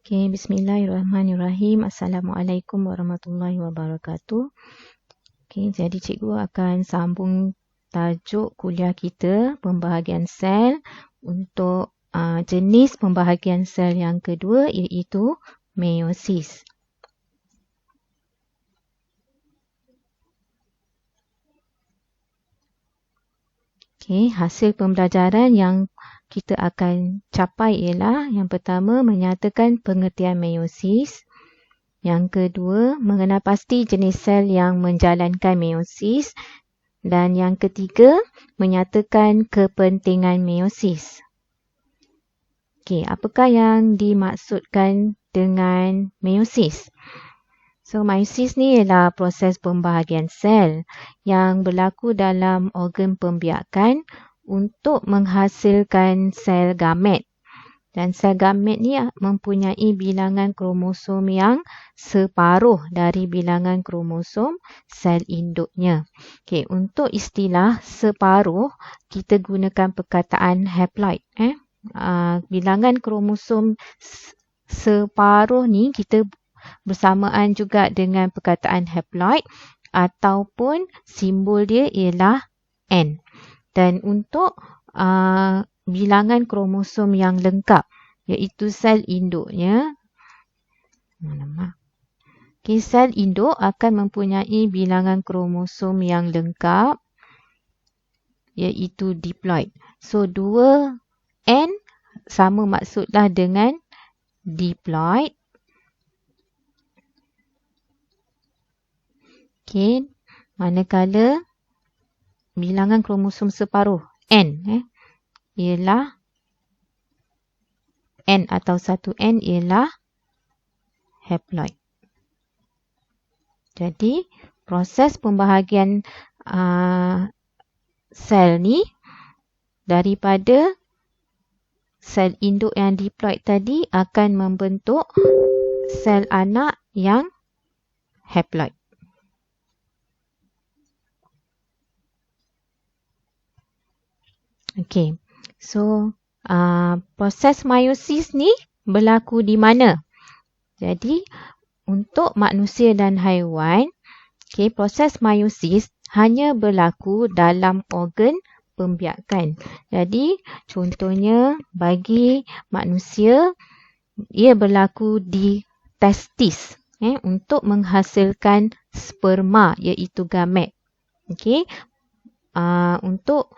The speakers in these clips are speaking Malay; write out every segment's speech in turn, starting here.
Okay, bismillahirrahmanirrahim. Assalamualaikum warahmatullahi wabarakatuh. Okay, jadi cikgu akan sambung tajuk kuliah kita, pembahagian sel untuk jenis pembahagian sel yang kedua iaitu meiosis. Okay, hasil pembelajaran yang kita akan capai ialah yang pertama menyatakan pengertian meiosis, yang kedua mengenal pasti jenis sel yang menjalankan meiosis dan yang ketiga menyatakan kepentingan meiosis. Okey, apakah yang dimaksudkan dengan meiosis? So, meiosis ni ialah proses pembahagian sel yang berlaku dalam organ pembiakan untuk menghasilkan sel gamet. Dan sel gamet ni mempunyai bilangan kromosom yang separuh dari bilangan kromosom sel induknya. Okey, untuk istilah separuh, kita gunakan perkataan haploid. Bilangan kromosom separuh ni kita bersamaan juga dengan perkataan haploid ataupun simbol dia ialah N. Dan untuk bilangan kromosom yang lengkap iaitu sel induknya, sel induk akan mempunyai bilangan kromosom yang lengkap iaitu diploid. So 2N sama maksudlah dengan diploid. Okey, manakala bilangan kromosom separuh N ialah N atau 1N ialah haploid. Jadi proses pembahagian sel ni daripada sel induk yang diploid tadi akan membentuk sel anak yang haploid. Okey, so proses meiosis ni berlaku di mana? Jadi, untuk manusia dan haiwan, proses meiosis hanya berlaku dalam organ pembiakan. Jadi, contohnya bagi manusia, ia berlaku di testis untuk menghasilkan sperma iaitu gamet. Okey, untuk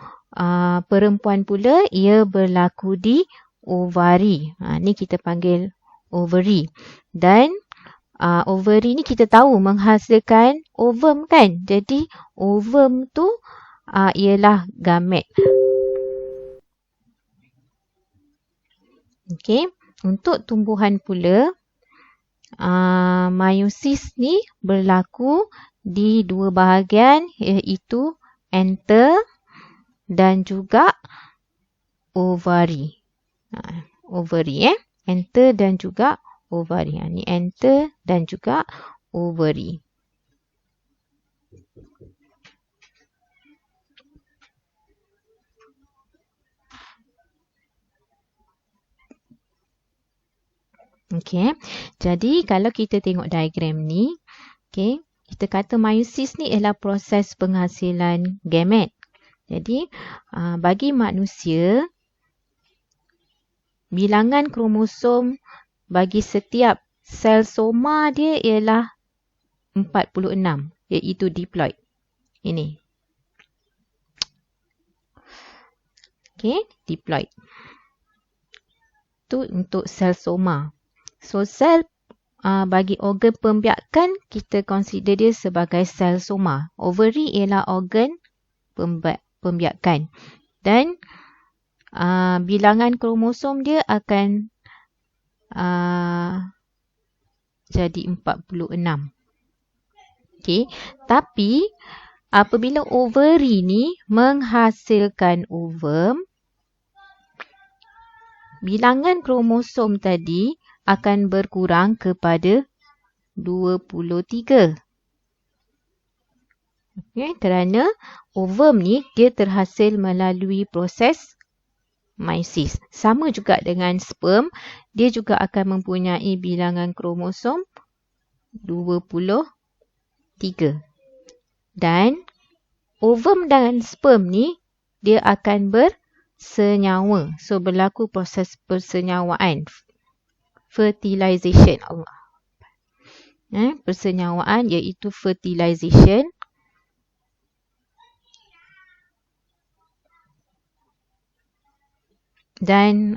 perempuan pula ia berlaku di ovari. Ni kita panggil ovary. Dan ovary ni kita tahu menghasilkan ovum kan. Jadi ovum tu ialah gamet. Okey, untuk tumbuhan pula meiosis ni berlaku di dua bahagian iaitu anther dan juga ovary. Ovary anther dan juga ovary. Ni anther dan juga ovary. Okey. Jadi kalau kita tengok diagram ni, kita kata meiosis ni ialah proses penghasilan gamet. Jadi, bagi manusia, bilangan kromosom bagi setiap sel soma dia ialah 46, iaitu diploid. Ini. Okey, diploid. Itu untuk sel soma. So, sel bagi organ pembiakan, kita consider dia sebagai sel soma. Ovary ialah organ pembiakan. Dan bilangan kromosom dia akan jadi 46. Okey, tapi apabila ovary ni menghasilkan ovum, bilangan kromosom tadi akan berkurang kepada 23. Kerana ovum ni dia terhasil melalui proses meiosis. Sama juga dengan sperm, dia juga akan mempunyai bilangan kromosom 23. Dan ovum dan sperm ni dia akan bersenyawa. So berlaku proses persenyawaan. Fertilization. Allah. Persenyawaan iaitu fertilization. Dan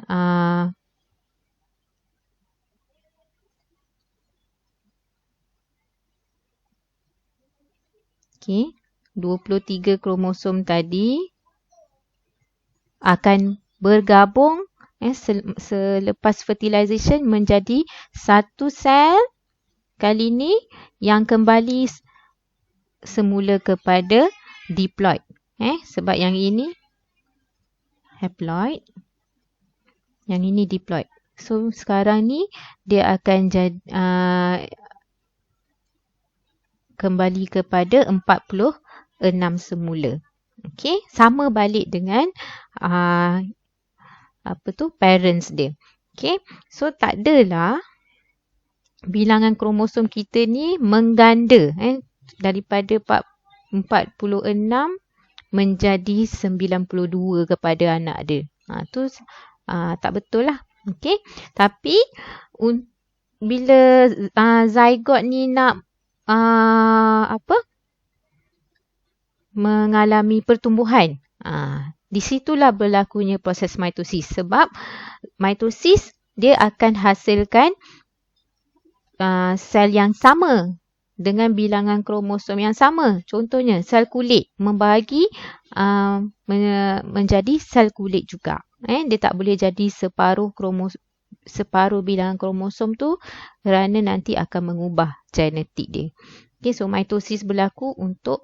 okay, 23 kromosom tadi akan bergabung selepas fertilization menjadi satu sel kali ni yang kembali semula kepada diploid. Sebab yang ini haploid, yang ini diploid. So sekarang ni dia akan kembali kepada 46 semula. Okey, sama balik dengan parents dia. Okey, so tak adalah bilangan kromosom kita ni mengganda daripada 46 menjadi 92 kepada anak dia. Tu tak betul lah. Okey, tapi bila zygote ni nak mengalami pertumbuhan, di situlah berlakunya proses mitosis. Sebab mitosis dia akan hasilkan sel yang sama dengan bilangan kromosom yang sama. Contohnya sel kulit membahagi menjadi sel kulit juga. Dia tak boleh jadi separuh bilangan kromosom tu kerana nanti akan mengubah genetik dia. Okay, so mitosis berlaku untuk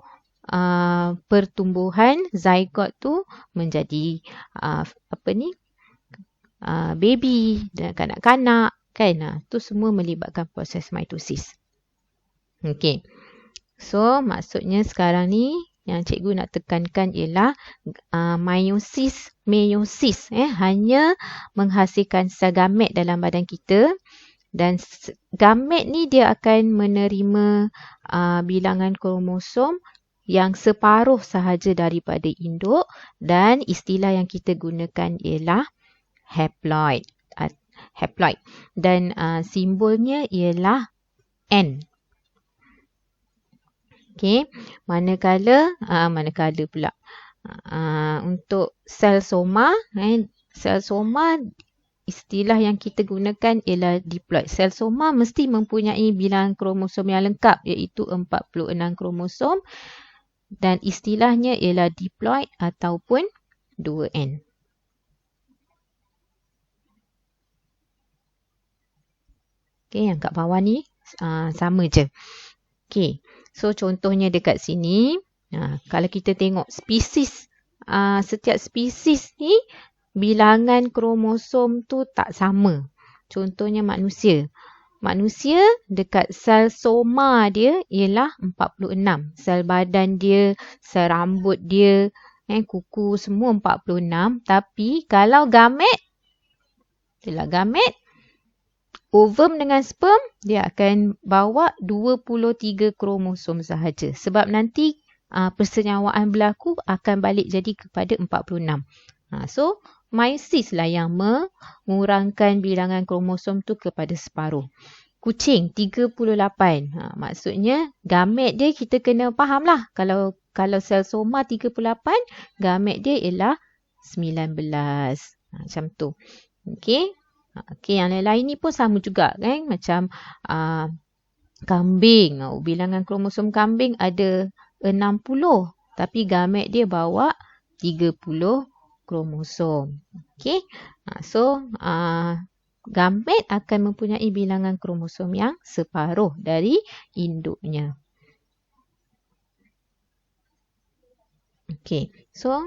pertumbuhan zygote tu menjadi baby dan kanak-kanak kan. Tu semua melibatkan proses mitosis. Okey. So maksudnya sekarang ni yang cikgu nak tekankan ialah meiosis hanya menghasilkan sel gamet dalam badan kita, dan gamet ni dia akan menerima bilangan kromosom yang separuh sahaja daripada induk, dan istilah yang kita gunakan ialah haploid. Dan simbolnya ialah N. Okey, manakala pula untuk sel soma, istilah yang kita gunakan ialah diploid. Sel soma mesti mempunyai bilangan kromosom yang lengkap iaitu 46 kromosom, dan istilahnya ialah diploid ataupun 2N. Okey, yang kat bawah ni sama je. Okey, so contohnya dekat sini, kalau kita tengok spesies, setiap spesies ni bilangan kromosom tu tak sama. Contohnya manusia. Manusia dekat sel soma dia ialah 46. Sel badan dia, sel rambut dia, kuku semua 46. Tapi kalau gamet, ovum dengan sperm, dia akan bawa 23 kromosom sahaja. Sebab nanti persenyawaan berlaku akan balik jadi kepada 46. So, meiosis lah yang mengurangkan bilangan kromosom tu kepada separuh. Kucing 38. Maksudnya gamet dia kita kena faham lah. Kalau sel soma 38, gamet dia ialah 19. Macam tu. Okey. Okey, yang lain ni pun sama juga kan. Macam kambing. Bilangan kromosom kambing ada 60. Tapi gamet dia bawa 30 kromosom. Okey. So, gamet akan mempunyai bilangan kromosom yang separuh dari induknya. Okey. So,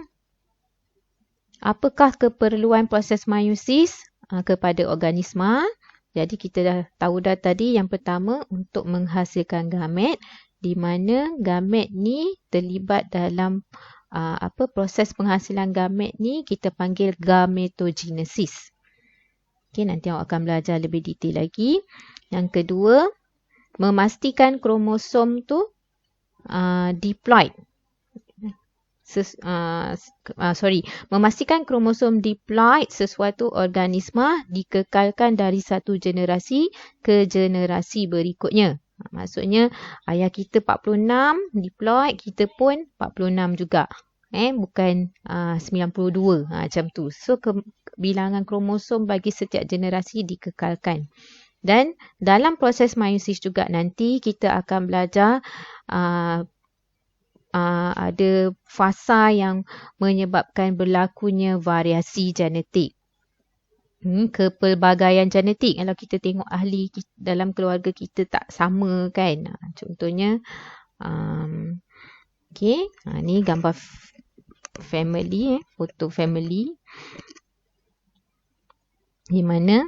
apakah keperluan proses meiosis kepada organisma? Jadi kita dah tahu tadi, yang pertama untuk menghasilkan gamet, di mana gamet ni terlibat dalam proses penghasilan gamet ni kita panggil gametogenesis. Okay, nanti awak akan belajar lebih detail lagi. Yang kedua, memastikan kromosom tu diploid. Memastikan kromosom diploid sesuatu organisma dikekalkan dari satu generasi ke generasi berikutnya. Maksudnya ayah kita 46 diploid, kita pun 46 juga. Bukan 92 macam tu. So bilangan kromosom bagi setiap generasi dikekalkan. Dan dalam proses meiosis juga nanti kita akan belajar ada fasa yang menyebabkan berlakunya variasi genetik. Kepelbagaian genetik. Kalau kita tengok ahli dalam keluarga kita tak sama kan. Contohnya ni gambar family, foto family, di mana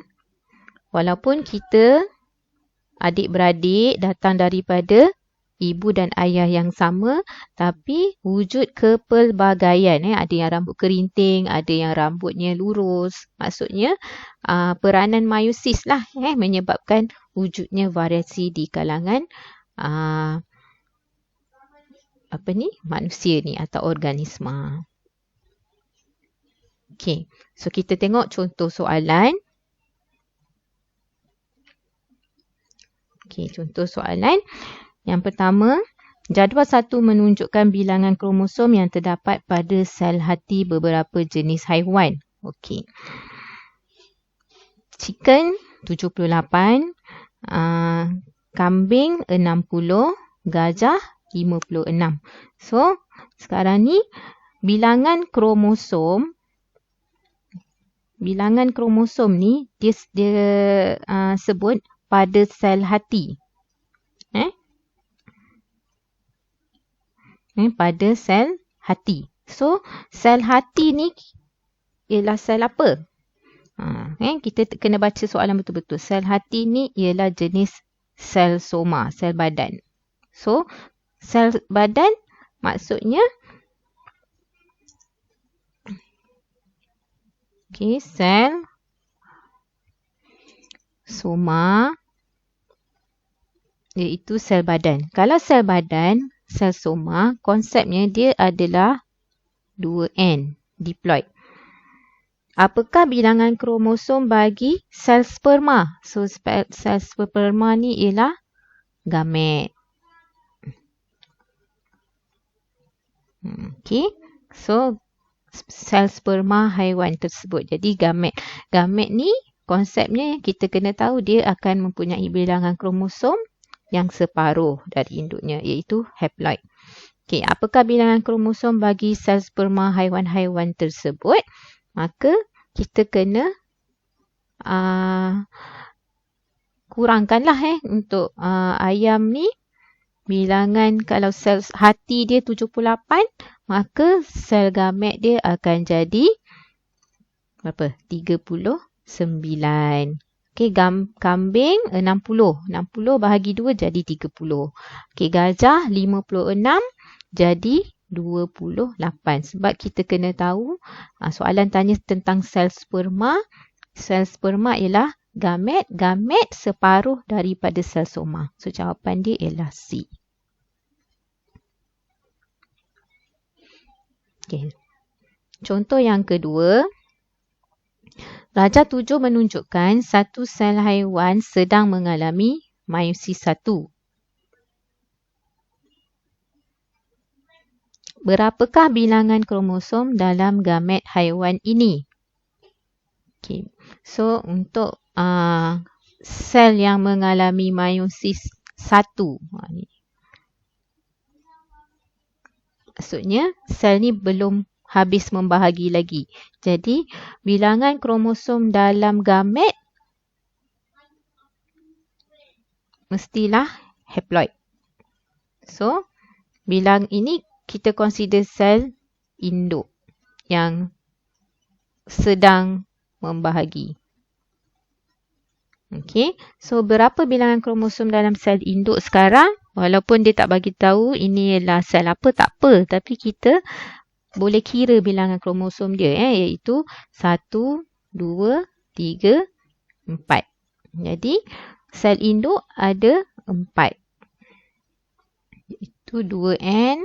walaupun kita adik-beradik datang daripada ibu dan ayah yang sama, tapi wujud kepelbagaian. Ada yang rambut kerinting, ada yang rambutnya lurus. Maksudnya peranan meiosis lah menyebabkan wujudnya variasi di kalangan manusia ni atau organisma. Okay, so kita tengok contoh soalan. Okay, contoh soalan. Yang pertama, jadual 1 menunjukkan bilangan kromosom yang terdapat pada sel hati beberapa jenis haiwan. Okay. Chicken 78, kambing 60, gajah 56. So, sekarang ni bilangan kromosom ni dia sebut pada sel hati. Pada sel hati. So, sel hati ni ialah sel apa? Kita kena baca soalan betul-betul. Sel hati ni ialah jenis sel soma, sel badan. So, sel badan maksudnya sel soma iaitu sel badan. Kalau sel badan, sel soma, konsepnya dia adalah 2N, diploid. Apakah bilangan kromosom bagi sel sperma? So, sel sperma ni ialah gamet. Okay. So, sel sperma haiwan tersebut. Jadi, gamet. Gamet ni konsepnya kita kena tahu dia akan mempunyai bilangan kromosom yang separuh dari induknya, iaitu haploid. Okay, apakah bilangan kromosom bagi sel sperma haiwan-haiwan tersebut? Maka kita kena kurangkanlah untuk ayam ni. Bilangan kalau sel hati dia 78, maka sel gamet dia akan jadi berapa? 39. Okey, kambing 60. 60 bahagi 2 jadi 30. Okey, gajah 56 jadi 28. Sebab kita kena tahu, soalan tanya tentang sel sperma. Sel sperma ialah gamet. Gamet separuh daripada sel soma. So, jawapan dia ialah C. Okey. Contoh yang kedua. Rajah 7 menunjukkan satu sel haiwan sedang mengalami meiosis 1. Berapakah bilangan kromosom dalam gamet haiwan ini? Okay. So, untuk sel yang mengalami meiosis 1. Maksudnya, sel ni belum habis membahagi lagi. Jadi, bilangan kromosom dalam gamet mestilah haploid. So, bilang ini kita consider sel induk yang sedang membahagi. Okey, so berapa bilangan kromosom dalam sel induk sekarang? Walaupun dia tak bagi tahu ini ialah sel apa, tak apa. Tapi kita boleh kira bilangan kromosom dia, iaitu 1, 2, 3, 4. Jadi, sel induk ada 4. Itu 2N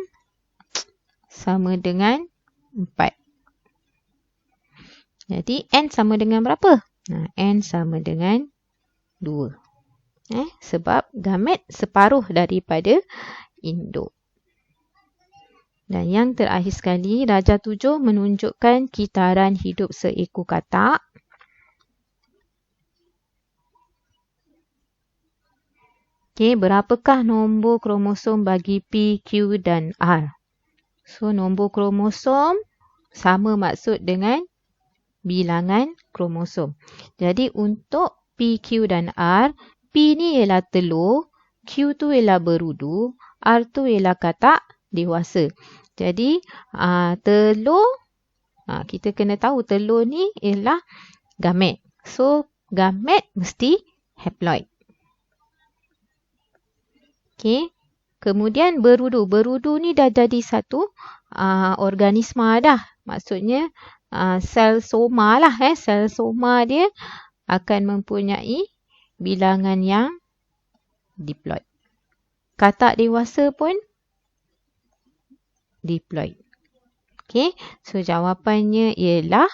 sama dengan 4. Jadi, N sama dengan berapa? N sama dengan 2. Sebab gamet separuh daripada induk. Dan yang terakhir sekali, darjah 7 menunjukkan kitaran hidup seekor katak. Berapakah nombor kromosom bagi P, Q dan R? So, nombor kromosom sama maksud dengan bilangan kromosom. Jadi, untuk P, Q dan R, P ni ialah telur, Q tu ialah berudu, R tu ialah katak dewasa. Jadi, telur, kita kena tahu telur ni ialah gamet. So, gamet mesti haploid. Kemudian berudu. Berudu ni dah jadi satu organisma dah. Maksudnya, sel soma lah. Sel soma dia akan mempunyai bilangan yang diploid. Katak dewasa pun diploid. So jawapannya ialah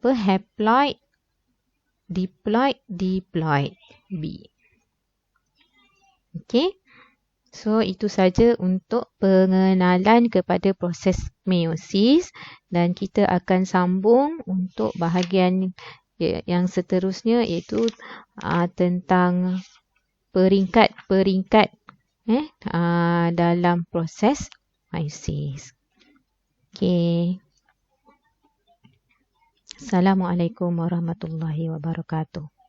haploid, diploid, diploid B. So itu saja untuk pengenalan kepada proses meiosis, dan kita akan sambung untuk bahagian yang seterusnya, iaitu tentang peringkat-peringkat dalam proses meiosis. Assalamualaikum warahmatullahi wabarakatuh.